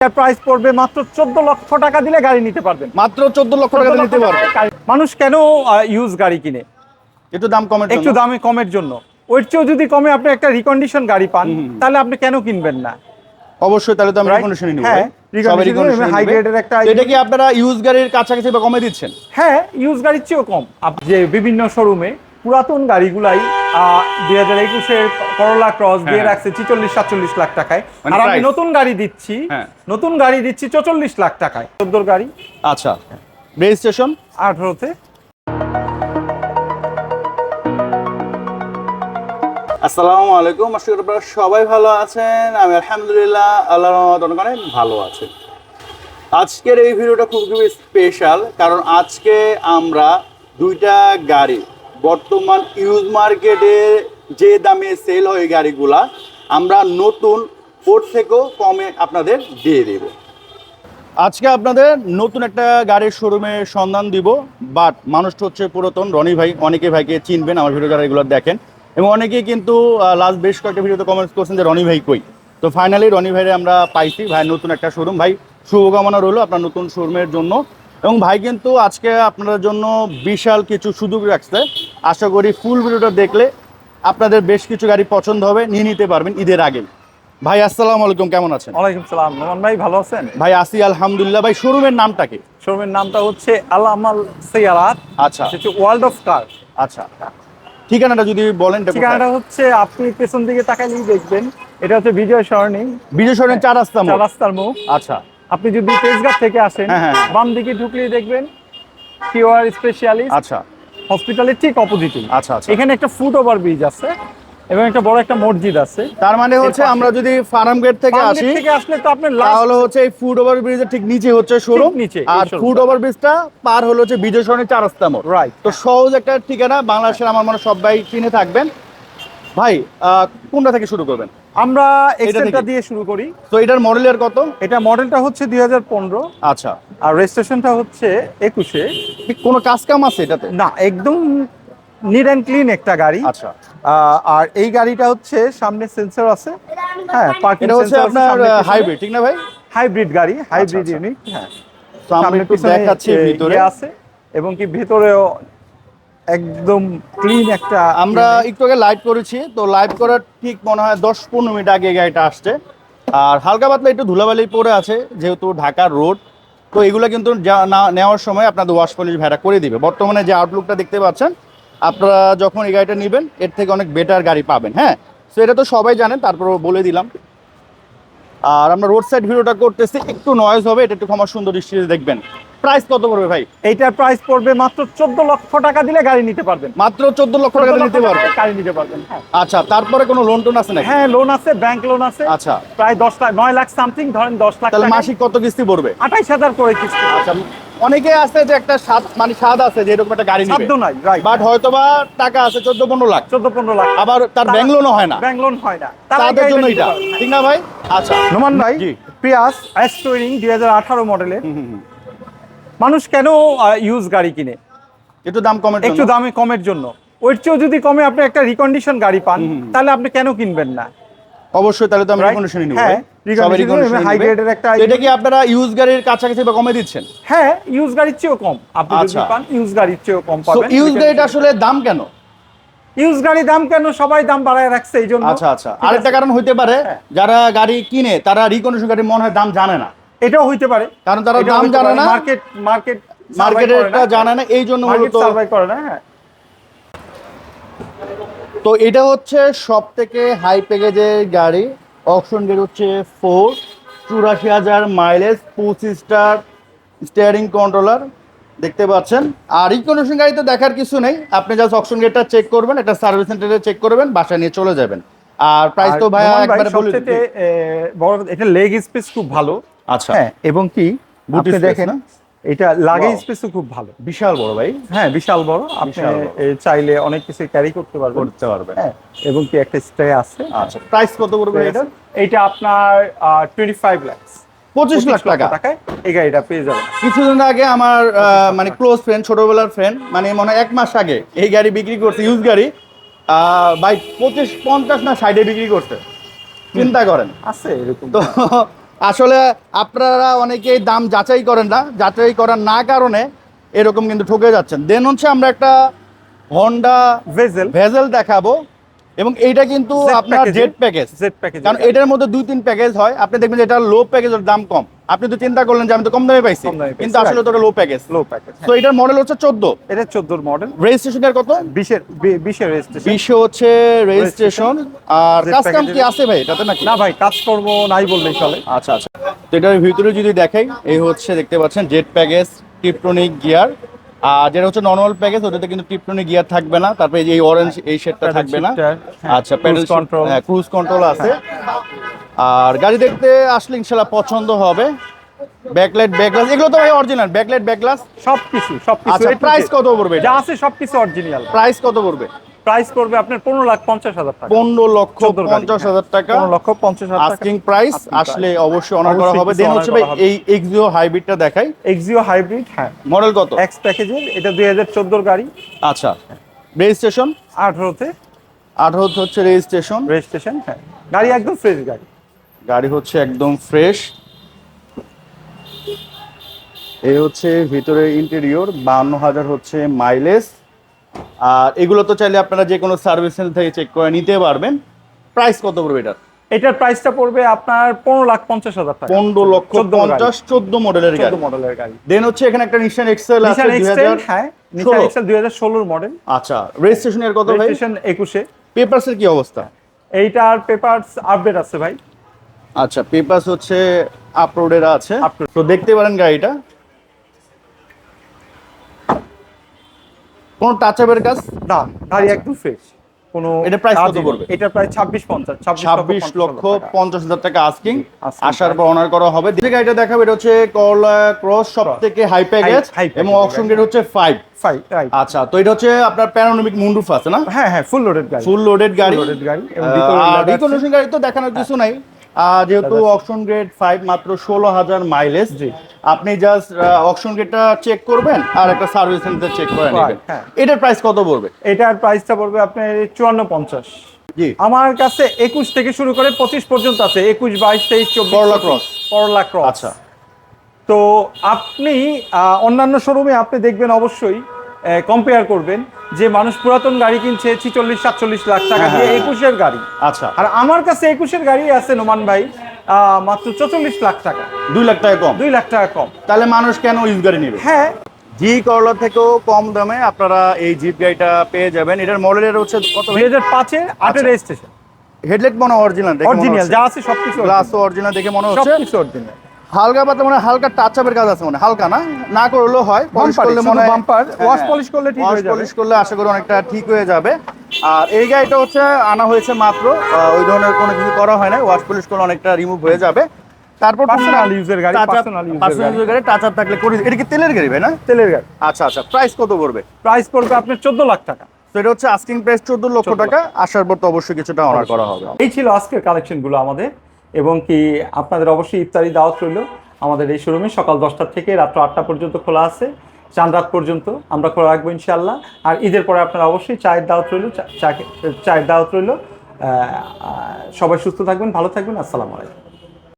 Price পড়বে মাত্র 14 লক্ষ টাকা দিলে গাড়ি নিতে পারবেন। মাত্র 14 লক্ষ টাকা নিতে পারবেন। মানুষ কেন ইউজ গাড়ি কিনে? একটু দাম কমের জন্য। একটু দামে কমের জন্য। ওর চেয়েও যদি কমে আপনি একটা রিকন্ডিশন গাড়ি পান তাহলে আপনি কেন কিনবেন না? অবশ্যই, তাহলে তো আমি রিকন্ডিশনই নিব। হ্যাঁ, রিকন্ডিশন হাই গ্রেডের একটা। এটা কি আপনারা ইউজ গাড়ির কাছাকাছি বা কমে দিচ্ছেন? হ্যাঁ, ইউজ গাড়ির চেয়েও কম। যে বিভিন্ন শোরুমে পুরাতন গাড়িগুলাই 2021-এর করোলা ক্রস দিয়ে রাখছে 46-47 লাখ টাকায়, আর আমি নতুন গাড়ি দিচ্ছি 44 লাখ টাকায়। 14 গাড়ি। আচ্ছা, রেজিস্ট্রেশন 18-তে। আসসালামু আলাইকুম, আশা করি আপনারা সবাই ভালো আছেন। আমি আলহামদুলিল্লাহ আল্লাহর রহমতে অনেক ভালো আছি। আজকের এই ভিডিওটা খুবই স্পেশাল, কারণ আজকে আমরা দুইটা গাড়ি বর্তমান ইউজ মার্কেটে যে দামে সেল হয় গাড়িগুলা আমরা নতুন ওর থেকেও কমে আপনাদের দিয়ে দেব। আজকে আপনাদের নতুন একটা গাড়ির শোরুমের সন্ধান দিব, বাট মানুষটা হচ্ছে পুরাতন রনি ভাই। অনেকে ভাইকে চিনবেন, আমার ভিডিও যারা এগুলো দেখেন, এবং অনেকেই কিন্তু লাস্ট বেশ কয়েকটা ভিডিওতে কমেন্টস করছেন যে রনি ভাই কই। তো ফাইনালি রনি ভাইরে আমরা পাইছি। ভাই নতুন একটা শোরুম, ভাই শুভকামনা রইল আপনার নতুন শোরুমের জন্য। এবং ভাই কিন্তু আজকে আপনাদের জন্য বিশাল কিছু সুযোগ রাখছে। আশা করি ফুল ভিডিওটা দেখলে আপনাদের বেশ কিছু গাড়ি পছন্দ হবে, নিয়ে নিতে পারবেন ঈদের আগে। ভাই আসসালামু আলাইকুম, কেমন আছেন? ওয়ালাইকুম সালাম। নোমান ভাই ভালো আছেন? ভাই আসি আলহামদুলিল্লাহ। ভাই শোরুমের নামটা কি? শোরুমের নামটা হচ্ছে আল আমাল সাইয়ারাত। আচ্ছা, হচ্ছে ওয়ার্ল্ড অফ কার। আচ্ছা, ঠিকানাটা যদি বলেন। ঠিকানাটা হচ্ছে আপনি পেছন দিকে তাকালেই দেখবেন, এটা হচ্ছে বিজয় সরণি। বিজয় সরণি 4 রাস্তার মুখ। আচ্ছা, আপনি যদি তেজগাঁ থেকে আসেন, বাম দিকে ঢুকলেই দেখবেন কিউআর স্পেশালিস্ট। আচ্ছা, হসপিটালের ঠিক অপোজিটে। আচ্ছা, এখানে একটা ফুট ওভার ব্রিজ আছে এবং একটা বড় একটা মসজিদ আছে। তার মানে হচ্ছে আমরা যদি ফার্ম গেট থেকে আসলে তো আপনার তাহলে হচ্ছে এই ফুট ওভার ব্রিজের ঠিক নিচে হচ্ছে শোরুম, আর ফুট ওভার ব্রিজটা পার হলো হচ্ছে বিজয় সরণি 4 রাস্তা মোড়। রাইট। তো সহজ একটা ঠিকানা, বাংলাদেশের আমার মনে সবাই চিনে থাকবেন। ভাই কোনটা থেকে শুরু করবেন? আমরা এক্সেলটা দিয়ে শুরু করি। তো এটার মডেলের কত? এটা মডেলটা হচ্ছে 2015। আচ্ছা, আর রেজিস্ট্রেশনটা হচ্ছে 21-এ। কোনো কাজ কাম আছে এটাতে? না, একদম নিট অ্যান্ড ক্লিন একটা গাড়ি। আচ্ছা, আর এই গাড়িটা হচ্ছে সামনে সেন্সর আছে। হ্যাঁ, পার্কিং এটা হচ্ছে আপনার হাইব্রিড, ঠিক না ভাই? হাইব্রিড গাড়ি, হাইব্রিড ইউনিট। হ্যাঁ, তো আমরা একটু দেখাচ্ছি ভিতরে আছে, এবং কি ভেতরেও একদম ক্লিন একটা। আমরা একটু আগে লাইভ করেছি, তো লাইভ করার ঠিক মনে হয় 10-15 মিনিট আগে গাড়িটা আসছে। আর হালকা পাতলা একটু ধুলাবালি পড়ে আছে, যেহেতু ঢাকার রোড। তো এগুলো কিন্তু নেওয়ার সময় আপনাদের ওয়াশ পলিশ ভাড়া করে দিবে। বর্তমানে যে আউটলুকটা দেখতে পাচ্ছেন, আপনারা যখন এই গাড়িটা নেবেন এর থেকে অনেক বেটার গাড়ি পাবেন। হ্যাঁ, তো এটা তো সবাই জানেন, তারপরও বলে দিলাম। আর আমরা রোড সাইড ভিডিওটা করতেছি, একটু নয়েজ হবে, এটা একটু ক্ষমা সুন্দর দৃষ্টিতে দেখবেন। প্রাইস কত পড়বে ভাই? এইটার প্রাইস পড়বে মাত্র 14 লক্ষ টাকা দিলে গাড়ি নিতে পারবেন। মাত্র 14 লক্ষ টাকা নিতে পারবেন গাড়ি নিতে পারবেন। আচ্ছা, তারপরে কোনো লোন টোন আছে নাকি? হ্যাঁ, লোন আছে, ব্যাংক লোন আছে। আচ্ছা, প্রায় 10 লাখ, 9 লাখ সামথিং ধরেন, 10 লাখ। তাহলে মাসিক কত কিস্তি পড়বে? 28,000 করে কিস্তি। আচ্ছা, অনেকে আছে যে একটা স্বাদ আছে যে এরকম একটা গাড়ি নিবে, সাধ্য নাই, রাইট। বাট হয়তোবা টাকা আছে 14-15 লাখ। 14-15 লাখ, আবার তার ব্যাংক লোনও হয় না। ব্যাংক লোন হয় না, তাদের জন্য এটা ঠিক না ভাই? আচ্ছা, নোমান ভাই, প্রিয়াস এস টুইনিং 2018 মডেলের। মানুষ কেন ইউজ গাড়ি কিনে? একটু দাম কমের জন্য। একটু দামে কমের জন্য। ওর চেয়েও যদি কমে আপনি একটা রিকন্ডিশন গাড়ি পান তাহলে আপনি কেন কিনবেন না? অবশ্যই, তাহলে তো আমি রিকন্ডিশনই নিব। হ্যাঁ, রিকন্ডিশন হাই গ্রেডের একটা। এটা কি আপনারা ইউজ গাড়ির কাছাকাছি বা কমে দিচ্ছেন? হ্যাঁ, ইউজ গাড়ির চেয়েও কম আপনি যদি পান, ইউজ গাড়ির চেয়েও কম পাবেন। তো ইউজ গাড়িটা আসলে দাম কেন? ইউজ গাড়ি দাম কেন? সবাই দাম বাড়ায় রাখছে এই জন্য। আচ্ছা, আচ্ছা, আরেকটা কারণ হইতে পারে, যারা গাড়ি কিনে তারা রিকন্ডিশন গাড়ি মনে হয় দাম জানে না। এটাও হইতে পারে, কারণ তারা দাম জানে না, মার্কেটেরটা জানে না, এই জন্য মূলত সার্ভাই করে না। হ্যাঁ, তো এটা হচ্ছে সব থেকে হাই প্যাকেজের গাড়ি। অকশন গেট হচ্ছে 4, 84,000 মাইলেজ, 25 স্টার স্টিয়ারিং কন্ট্রোলার দেখতে পাচ্ছেন। আর রিকন্ডিশন গাড়িতে দেখার কিছু নেই, আপনি জাস্ট অকশন গেটটা চেক করবেন, একটা সার্ভিস সেন্টারে চেক করবেন, বাসায় নিয়ে চলে যাবেন। আর প্রাইস তো ভাই একবারে বলে দিতে বড়, এটা লেগ স্পেস খুব ভালো। আচ্ছা, হ্যাঁ, এবং কি আপনি দেখেন এটা লাগেজ স্পেসও খুব ভালো, বিশাল বড় ভাই। হ্যাঁ, বিশাল বড়। আপনি চাইলে অনেক কিছু ক্যারি করতে পারবেন। হ্যাঁ, এবং কি একটা স্টে আছে। আচ্ছা, প্রাইস কত পড়বে এটা? এটা আপনার 25 লাখ, 25 লাখ টাকায় এই গাড়িটা পেয়ে যাবেন। কিছুদিন আগে আমার মানে ক্লোজ ফ্রেন্ড, ছোটবেলার ফ্রেন্ড, মানে মনে হয় 1 মাস আগে এই গাড়ি বিক্রি করছে, ইউজ গাড়ি, ভাই 25, 50 না 60 বিক্রি করছে। চিন্তা করেন, আছে এরকম। তো আসলে আপনারা অনেকেই দাম যাচাই করেন না, যাচাই করার না কারণে এরকম কিন্তু ঠকে যাচ্ছেন। দেন হচ্ছে আমরা একটা হন্ডা ভেজেল দেখাবো, এবং এইটা কিন্তু আপনার জেড প্যাকেজ, কারণ এটার মধ্যে 2-3 প্যাকেজ হয়। আপনি দেখবেন যে এটা লো প্যাকেজের দাম কম, আপনি তো চিন্তা করলেন যে আমি তো কম দামে পাইছি, কিন্তু আসলে তো লো প্যাকেজ। তো এটার মডেল হচ্ছে 14, এটা 14 মডেল। রেজিস্ট্রেশন এর কত? 20 এর রেজিস্ট্রেশন। 20 হচ্ছে রেজিস্ট্রেশন। আর কাজ কাম কি আছে ভাই এটাতে নাকি? না ভাই, কাজকর্ম নাই বললেই চলে। আচ্ছা আচ্ছা, তো এটার ভিতরে যদি দেখাই, এই হচ্ছে দেখতে পাচ্ছেন জেড প্যাকেজ, টিপটনিক গিয়ার। আর যেটা হচ্ছে নর্মাল প্যাকেজ, ওটাতে কিন্তু টিপটনিক গিয়ার থাকবে না। তারপরে এই অরেঞ্জ এই শেডটা থাকবে না। আচ্ছা, প্যাডেল কন্ট্রোল, হ্যাঁ ক্রুজ কন্ট্রোল আছে। আর গাড়ি দেখতে আসলে ইনশাআল্লাহ পছন্দ হবে। ব্যাকলাইট, ব্যাকগ্লাস এগুলো তো ভাই অরিজিনাল, ব্যাকলাইট ব্যাকগ্লাস সবকিছু। আচ্ছা, প্রাইস কত পড়বে? যা আছে সবকিছু অরিজিনাল। প্রাইস কত পড়বে? প্রাইস পড়বে আপনার 15,50,000 টাকা। 15,50,000 টাকা, 15,50,000 টাকা আস্কিং প্রাইস। আসলে অবশ্যই অনার করা হবে। দেন হচ্ছে ভাই এই এক্সিও হাইব্রিডটা দেখাই। এক্সিও হাইব্রিড, হ্যাঁ। মডেল কত? এক্স প্যাকেজের, এটা 2014 গাড়ি। আচ্ছা, রেজিস্ট্রেশন 18 হচ্ছে রেজিস্ট্রেশন। হ্যাঁ। গাড়ি একদম ফ্রেশ গাড়ি। গাড়ি হচ্ছে একদম ফ্রেশ। এই হচ্ছে ভিতরে ইন্টেরিয়র, 52,000 হচ্ছে মাইলেজ। আর এগুলো তো চাইলে আপনারা যে কোনো সার্ভিস সেন্টার থেকে চেক করে নিতে পারবেন। প্রাইস কত পড়বে এটার? এটার প্রাইসটা পড়বে আপনার 15,50,000 টাকা। 15,50,000, 14 মডেলের গাড়ি। দেন হচ্ছে এখানে একটা নিশান এক্সেল আছে, 2000, হ্যাঁ নিশান এক্সেল 2016 মডেল। আচ্ছা, রেজিস্ট্রেশন এর কত ভাই? রেজিস্ট্রেশন 21। পেপারসের কি অবস্থা? এইটার পেপারস আপডেট আছে ভাই। আচ্ছা, পেপারস হচ্ছে আপলোডের আছে। তো দেখতে পারেন গাড়িটা কোন টাচ আপের কাজ না, গাড়ি একদম ফ্রেশ। কোনো এটা প্রাইস কত পড়বে? এটা প্রায় 26,50, 26,50,000 টাকা আস্কিং। আসার পর অনার করা হবে। যে গাড়িটা দেখাবো এটা হচ্ছে করলা ক্রস, সবথেকে হাই প্যাকেজ, এবং অপশন রেট হচ্ছে 5। আচ্ছা, তো এটা হচ্ছে আপনার প্যানোরামিক মুন্ডুফ আছে না? হ্যাঁ, ফুল লোডেড গাড়ি। ফুল লোডেড গাড়ি। এবং রিকন্ডিশন গাড়ি তো দেখানোর কিছু নাই, যেহেতু অপশন গ্রেড 5, মাত্র 16,000 মাইলেজ। আপনি জাস্ট অপশন গ্রেডটা চেক করবেন আর একটা সার্ভিস সেন্টার চেক করে নেবেন। এটার প্রাইস কত পড়বে? এটার প্রাইসটা পড়বে আপনার 54,50। জি, আমার কাছে 21 থেকে শুরু করে 25 পর্যন্ত আছে। 21, 22, 23, 24 করলা ক্রস। আচ্ছা, তো আপনি অন্যান্য শোরুমে আপনি দেখবেন, অবশ্যই কম্পেয়ার করবেন যে মানুষ পুরাতন গাড়ি কিনছে 46-47 লাখ টাকা দিয়ে 21-এর গাড়ি। আচ্ছা, আর আমার কাছে 21-এর গাড়ি আছে নোমান ভাই মাত্র 44 লাখ টাকা। 2 লাখ টাকা কম। 2 লাখ টাকা কম। তাহলে মানুষ কেন ইউজ গাড়ি নেবে? হ্যাঁ, জি করলা থেকেও কম দামে আপনারা এই জিপ গাড়িটা পেয়ে যাবেন। এটার মডেলের হচ্ছে কত? 2005-এর 8-এর রেজিস্ট্রেশন। হেডলাইট মনে অরিজিনাল, অরিজিনাল যা আছে সবকিছু গ্লাস অরিজিনাল দেখে মনে হচ্ছে। সবকিছু অরিজিনাল। হালকা পাতলা মানে হালকা টাচ আপের কাজ আছে, মানে হালকা না করলেও হয়। পলিশ করলে মনে হয়, বাম্পার ওয়াশ পলিশ করলে ঠিক হয়ে যাবে। পলিশ করলে আশা করি অনেকটা ঠিক হয়ে যাবে। আর এই গাড়িটা হচ্ছে আনা হয়েছে মাত্র, ওই ধরনের কোনো কিছু করা হয় না, ওয়াশ পলিশ করলে অনেকটা রিমুভ হয়ে যাবে। তারপর পার্সোনাল ইউজের গাড়ি, পার্সোনাল ইউজের গাড়ি টাচ আপ থাকলে করে। এটা কি তেলের গাড়ি ভাই? না, তেলের গাড়ি। আচ্ছা আচ্ছা, প্রাইস কত পড়বে? প্রাইস পড়বে আপনার 14 লাখ টাকা। তো এটা হচ্ছে আস্কিং প্রাইস 14 লক্ষ টাকা। আসার পর তো অবশ্যই কিছুটা অনার করা হবে। এই ছিল আজকের কালেকশনগুলো আমাদের, এবং কি আপনাদের অবশ্যই ইফতারি দাওয়াত রইল। আমাদের এই শোরুমে সকাল 10টা থেকে রাত্র 8টা পর্যন্ত খোলা আছে, চাঁদ রাত পর্যন্ত আমরা খোলা রাখবো ইনশাআল্লাহ। আর ঈদের পরে আপনারা অবশ্যই চায়ের দাওয়াত রইল। সবাই সুস্থ থাকবেন, ভালো থাকবেন। আসসালামু আলাইকুম।